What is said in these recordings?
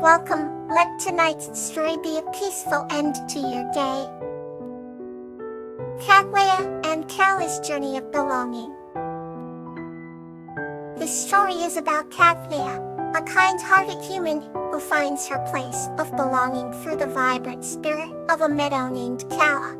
Welcome, let tonight's story be a peaceful end to your day. Katlea and Call's Journey of Belonging. This story is about Katlea, a kind-hearted human who finds her place of belonging through the vibrant spirit of a meadow named Kala.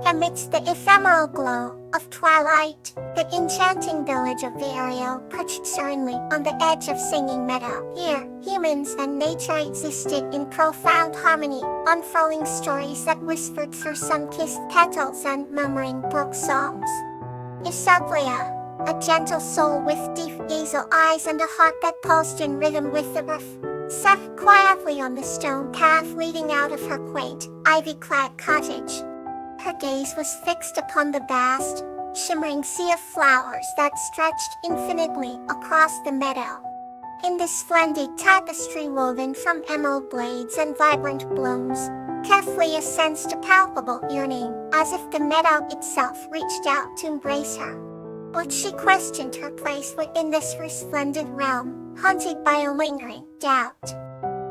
Amidst the ephemeral glow of twilight, the enchanting village of Vario perched serenely on the edge of Singing Meadow. Here, humans and nature existed in profound harmony, unfurling stories that whispered through sun-kissed petals and murmuring brook songs. Isaglea, a gentle soul with deep hazel eyes and a heart that pulsed in rhythm with the earth, sat quietly on the stone path leading out of her quaint, ivy-clad cottage. Her gaze was fixed upon the vast, shimmering sea of flowers that stretched infinitely across the meadow. In this splendid tapestry woven from emerald blades and vibrant blooms, Kathleen sensed a palpable yearning, as if the meadow itself reached out to embrace her. But she questioned her place within this resplendent realm, haunted by a lingering doubt.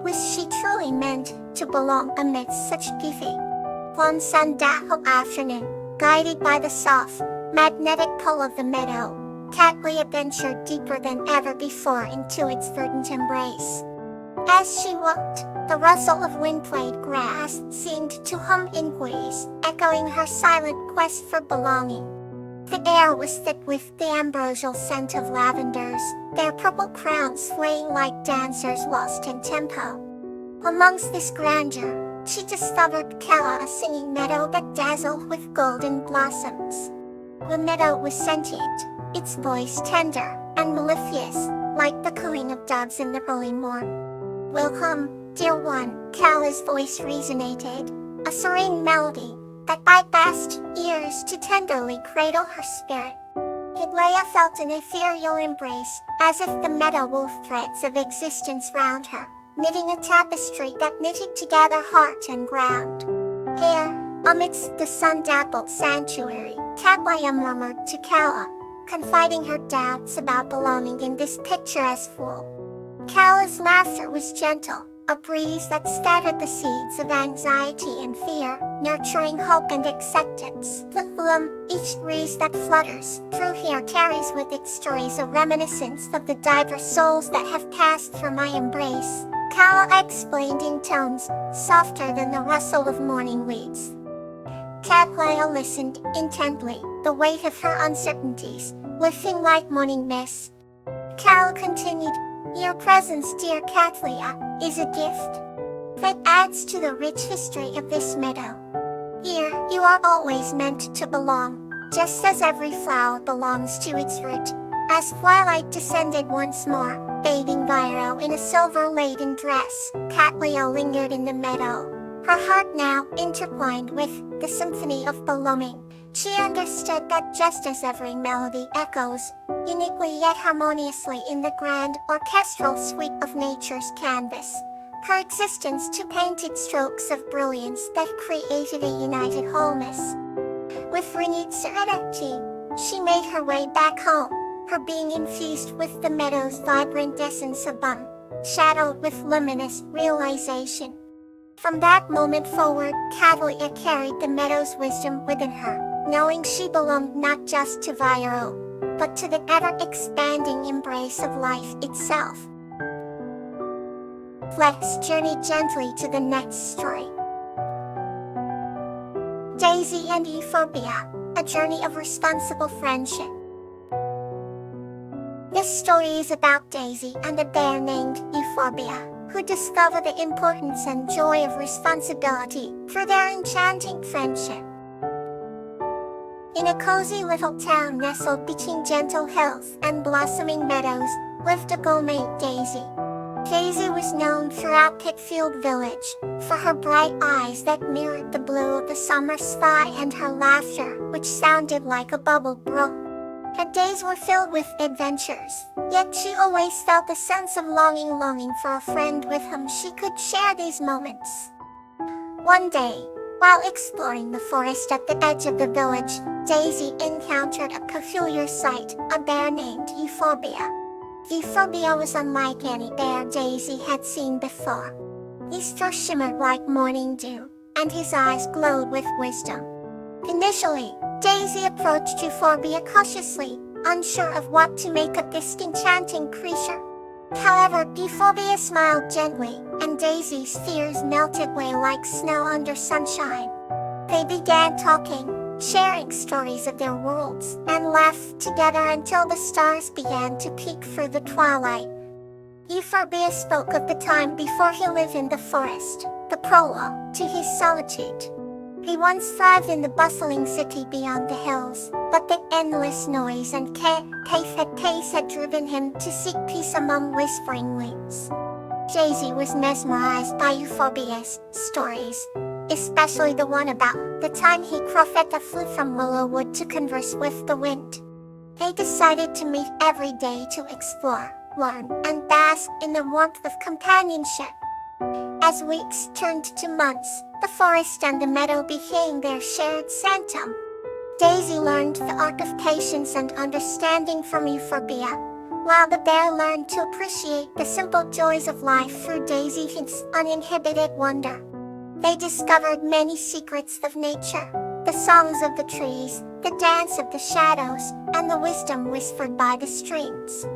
Was she truly meant to belong amidst such beauty? One Sunday afternoon, guided by the soft, magnetic pull of the meadow, Kathleen ventured deeper than ever before into its verdant embrace. As she walked, the rustle of wind-played grass seemed to hum inquiries, echoing her silent quest for belonging. The air was thick with the ambrosial scent of lavenders, their purple crowns swaying like dancers lost in tempo. Amongst this grandeur, she discovered Kala, a singing meadow that dazzled with golden blossoms. The meadow was sentient, its voice tender and mellifluous, like the cooing of doves in the early morn. "Welcome, dear one," Kala's voice resonated, a serene melody that bypassed ears to tenderly cradle her spirit. Katlea felt an ethereal embrace, as if the meadow wove threads of existence round her, knitting a tapestry that knitted together heart and ground. Here, amidst the sun-dappled sanctuary, Katlea murmured to Kala, confiding her doubts about belonging in this picturesque fool. Kala's laughter was gentle, a breeze that scattered the seeds of anxiety and fear, nurturing hope and acceptance. Each breeze that flutters through here carries with it stories of reminiscence of the diverse souls that have passed through my embrace, Kala explained in tones softer than the rustle of morning leaves. Katlea listened intently, the weight of her uncertainties lifting like morning mist. Kala continued, "Your presence, dear Katlea, is a gift that adds to the rich history of this meadow. Here, you are always meant to belong, just as every flower belongs to its root." As twilight descended once more, bathing Viro in a silver-laden dress, Katlea lingered in the meadow, her heart now intertwined with the symphony of belonging. She understood that just as every melody echoes, uniquely yet harmoniously in the grand orchestral sweep of nature's canvas, her existence too painted strokes of brilliance that created a united wholeness. With renewed serenity, she made her way back home, her being infused with the meadow's vibrant essence of shadowed with luminous realization. From that moment forward, Katlea carried the meadow's wisdom within her, knowing she belonged not just to Viro, but to the ever-expanding embrace of life itself. Let's journey gently to the next story. Daisy and Euphorbia, a journey of responsible friendship. This story is about Daisy and a bear named Euphorbia, who discover the importance and joy of responsibility through their enchanting friendship. In a cozy little town nestled between gentle hills and blossoming meadows, lived a girl named Daisy. Daisy was known throughout Pitfield Village for her bright eyes that mirrored the blue of the summer sky and her laughter, which sounded like a bubbled brook. Her days were filled with adventures, yet she always felt a sense of longing for a friend with whom she could share these moments. One day, while exploring the forest at the edge of the village, Daisy encountered a peculiar sight, a bear named Euphorbia. Euphorbia was unlike any bear Daisy had seen before. His fur shimmered like morning dew, and his eyes glowed with wisdom. Initially, Daisy approached Euphorbia cautiously, unsure of what to make of this enchanting creature. However, Euphorbia smiled gently, and Daisy's fears melted away like snow under sunshine. They began talking, sharing stories of their worlds, and laughed together until the stars began to peek through the twilight. Euphorbia spoke of the time before he lived in the forest, the prologue to his solitude. He once thrived in the bustling city beyond the hills, but the endless noise and pace had driven him to seek peace among whispering leaves. Daisy was mesmerized by Euphorbia's stories, especially the one about the time he Crofetta flew from Willowwood to converse with the wind. They decided to meet every day to explore, learn, and bask in the warmth of companionship. As weeks turned to months, the forest and the meadow became their shared sanctum. Daisy learned the art of patience and understanding from Euphorbia, while the bear learned to appreciate the simple joys of life through Daisy's uninhibited wonder. They discovered many secrets of nature, the songs of the trees, the dance of the shadows, and the wisdom whispered by the streams.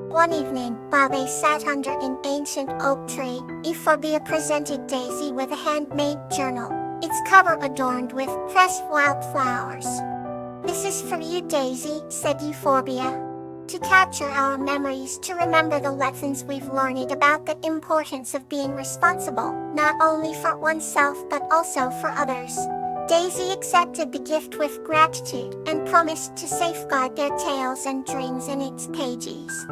One evening, while they sat under an ancient oak tree, Euphorbia presented Daisy with a handmade journal, its cover adorned with fresh wildflowers. "This is for you, Daisy," said Euphorbia, "to capture our memories, to remember the lessons we've learned about the importance of being responsible, not only for oneself but also for others." Daisy accepted the gift with gratitude and promised to safeguard their tales and dreams in its pages.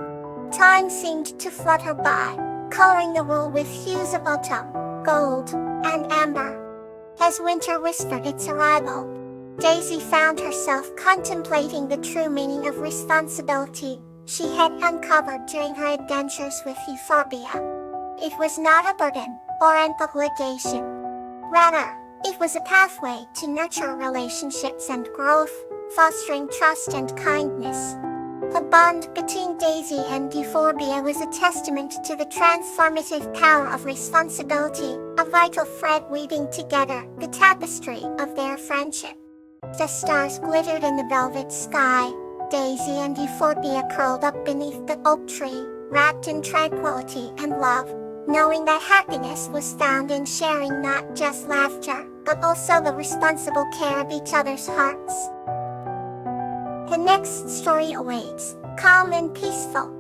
Time seemed to flutter by, coloring the world with hues of autumn, gold, and amber. As winter whispered its arrival, Daisy found herself contemplating the true meaning of responsibility she had uncovered during her adventures with Euphorbia. It was not a burden or an obligation. Rather, it was a pathway to nurture relationships and growth, fostering trust and kindness. The bond between Daisy and Euphorbia was a testament to the transformative power of responsibility, a vital thread weaving together the tapestry of their friendship. The stars glittered in the velvet sky. Daisy and Euphorbia curled up beneath the oak tree, wrapped in tranquility and love, knowing that happiness was found in sharing not just laughter, but also the responsible care of each other's hearts. The next story awaits, calm and peaceful.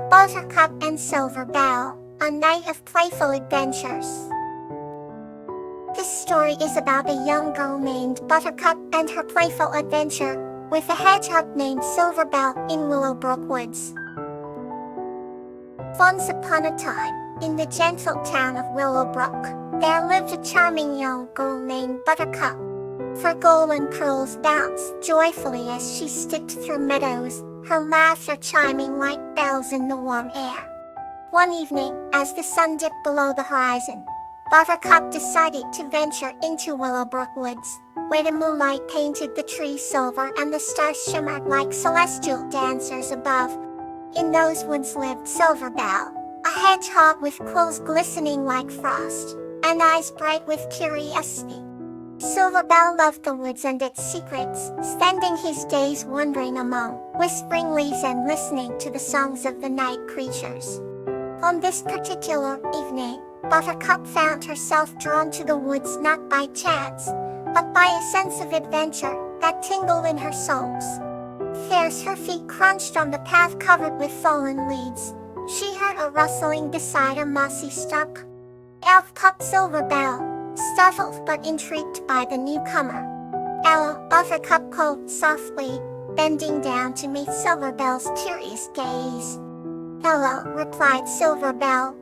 Buttercup and Silver Bow, a night of playful adventures. This story is about a young girl named Buttercup and her playful adventure with a hedgehog named Silverbell in Willowbrook Woods. Once upon a time, in the gentle town of Willowbrook, there lived a charming young girl named Buttercup. Her golden curls bounced joyfully as she skipped through meadows, her laughter chiming like bells in the warm air. One evening, as the sun dipped below the horizon, Buttercup decided to venture into Willowbrook Woods, where the moonlight painted the trees silver and the stars shimmered like celestial dancers above. In those woods lived Silverbell, a hedgehog with quills glistening like frost, and eyes bright with curiosity. Silverbell loved the woods and its secrets, spending his days wandering among whispering leaves and listening to the songs of the night creatures. On this particular evening, Buttercup found herself drawn to the woods not by chance, but by a sense of adventure that tingled in her soles. As her feet crunched on the path covered with fallen leaves, she heard a rustling beside a mossy stump. Elf pup Silverbell, startled but intrigued by the newcomer. "Hello," Buttercup called softly, bending down to meet Silverbell's curious gaze. "Hello," replied Silverbell,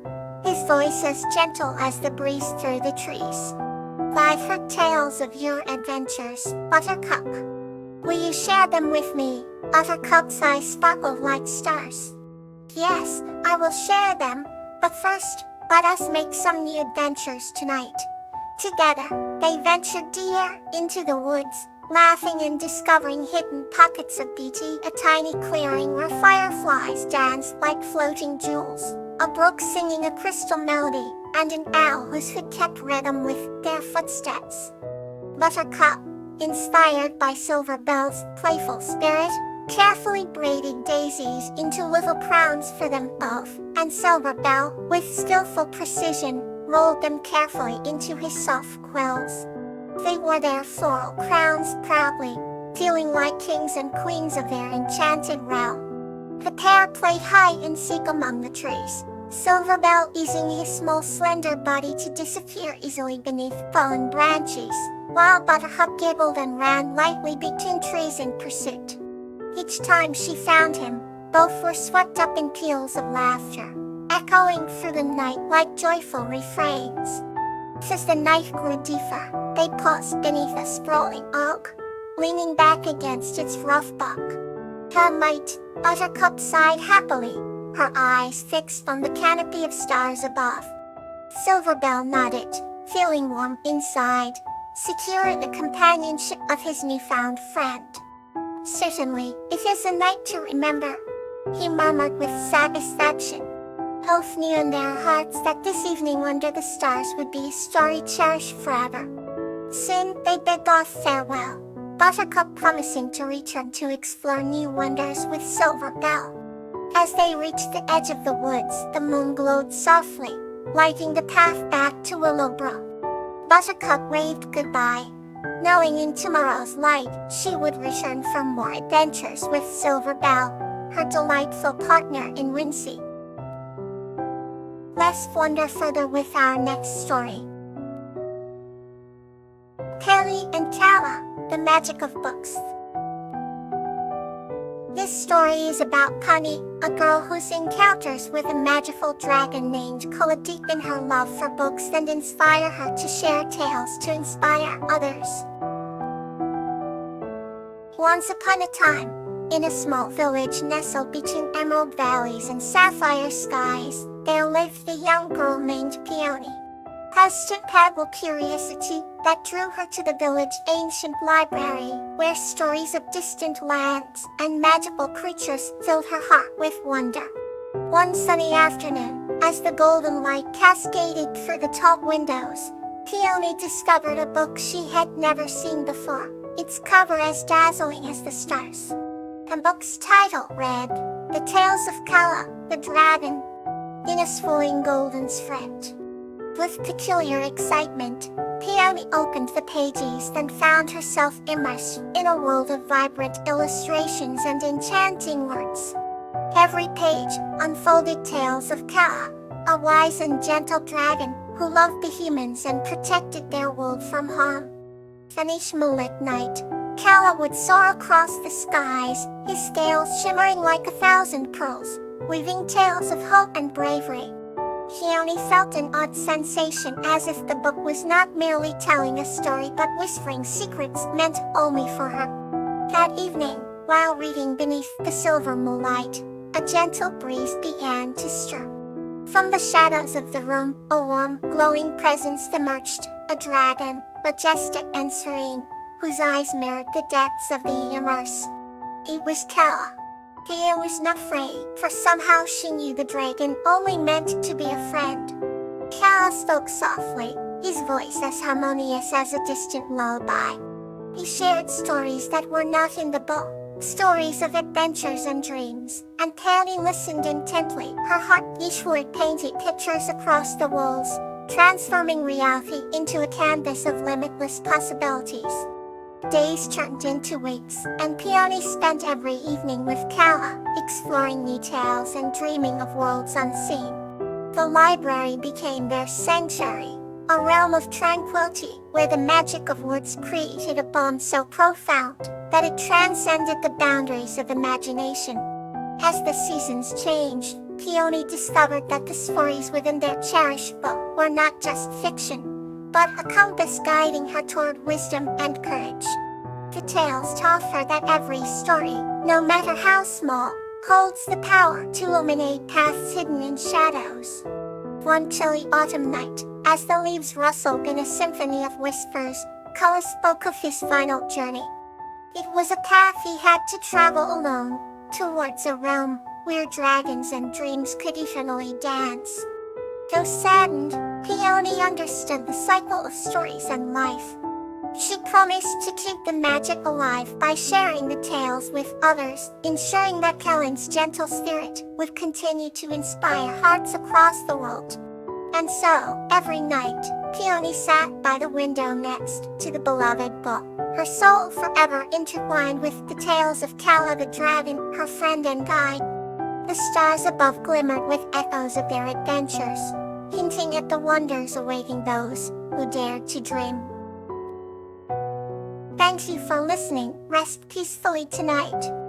his voice as gentle as the breeze through the trees. "I've heard tales of your adventures, Buttercup. Will you share them with me?" Buttercup's eyes sparkled like stars. "Yes, I will share them, but first, let us make some new adventures tonight." Together, they ventured deeper into the woods, laughing and discovering hidden pockets of beauty, a tiny clearing where fireflies danced like floating jewels, a brook singing a crystal melody, and an owl whose hood kept rhythm with their footsteps. Buttercup, inspired by Silver Bell's playful spirit, carefully braided daisies into little crowns for them both, and Silver Bell, with skillful precision, rolled them carefully into his soft quills. They wore their floral crowns proudly, feeling like kings and queens of their enchanted realm. The pair played hide and seek among the trees, Silver Bell easing his small slender body to disappear easily beneath fallen branches, while Buttercup giggled and ran lightly between trees in pursuit. Each time she found him, both were swept up in peals of laughter, echoing through the night like joyful refrains. As the night grew deeper, they paused beneath a sprawling oak, leaning back against its rough bark. Her mate, Buttercup, sighed happily, her eyes fixed on the canopy of stars above. Silver Bell nodded, feeling warm inside, secure in the companionship of his newfound friend. "Certainly, it is a night to remember," he murmured with satisfaction. Both knew in their hearts that this evening under the stars would be a story cherished forever. Soon they bid off farewell, Buttercup promising to return to explore new wonders with Silver Bell. As they reached the edge of the woods, the moon glowed softly, lighting the path back to Willowbrook. Buttercup waved goodbye, knowing in tomorrow's light she would return for more adventures with Silver Bell, her delightful partner in whimsy. Let's wander further with our next story. Peony and Calla, the Magic of Books. This story is about Penny, a girl whose encounters with a magical dragon named Calla deepen her love for books and inspire her to share tales to inspire others. Once upon a time, in a small village nestled between emerald valleys and sapphire skies, there lived a young girl named Peony. Her stupid curiosity that drew her to the village ancient library, where stories of distant lands and magical creatures filled her heart with wonder. One sunny afternoon, as the golden light cascaded through the tall windows, Peony discovered a book she had never seen before, its cover as dazzling as the stars. The book's title read, "The Tales of Calla, the Dragon," in a swirling golden script. With peculiar excitement, Peony opened the pages and found herself immersed in a world of vibrant illustrations and enchanting words. Every page unfolded tales of Calla, a wise and gentle dragon who loved the humans and protected their world from harm. On each moonlit night, Calla would soar across the skies, his scales shimmering like 1,000 pearls, weaving tales of hope and bravery. Peony felt an odd sensation as if the book was not merely telling a story but whispering secrets meant only for her. That evening, while reading beneath the silver moonlight, a gentle breeze began to stir. From the shadows of the room, a warm, glowing presence emerged, a dragon, majestic and serene, whose eyes mirrored the depths of the immerse. It was Calla. Peony was not afraid, for somehow she knew the dragon only meant to be a friend. Calla spoke softly, his voice as harmonious as a distant lullaby. He shared stories that were not in the book, stories of adventures and dreams, and Peony listened intently, her heart each word painted pictures across the walls, transforming reality into a canvas of limitless possibilities. Days turned into weeks, and Peony spent every evening with Calla, exploring new tales and dreaming of worlds unseen. The library became their sanctuary, a realm of tranquility where the magic of words created a bond so profound that it transcended the boundaries of imagination. As the seasons changed, Peony discovered that the stories within their cherished book were not just fiction, but a compass guiding her toward wisdom and courage. The tales taught her that every story, no matter how small, holds the power to illuminate paths hidden in shadows. One chilly autumn night, as the leaves rustled in a symphony of whispers, Calla spoke of his final journey, It was a path he had to travel alone, towards a realm where dragons and dreams could eternally dance. Though saddened, Peony understood the cycle of stories and life. She promised to keep the magic alive by sharing the tales with others, ensuring that Kellen's gentle spirit would continue to inspire hearts across the world. And so, every night, Peony sat by the window next to the beloved book, her soul forever intertwined with the tales of Kala the dragon, her friend and guide. The stars above glimmered with echoes of their adventures, hinting at the wonders awaiting those who dared to dream. Thank you for listening. Rest peacefully tonight.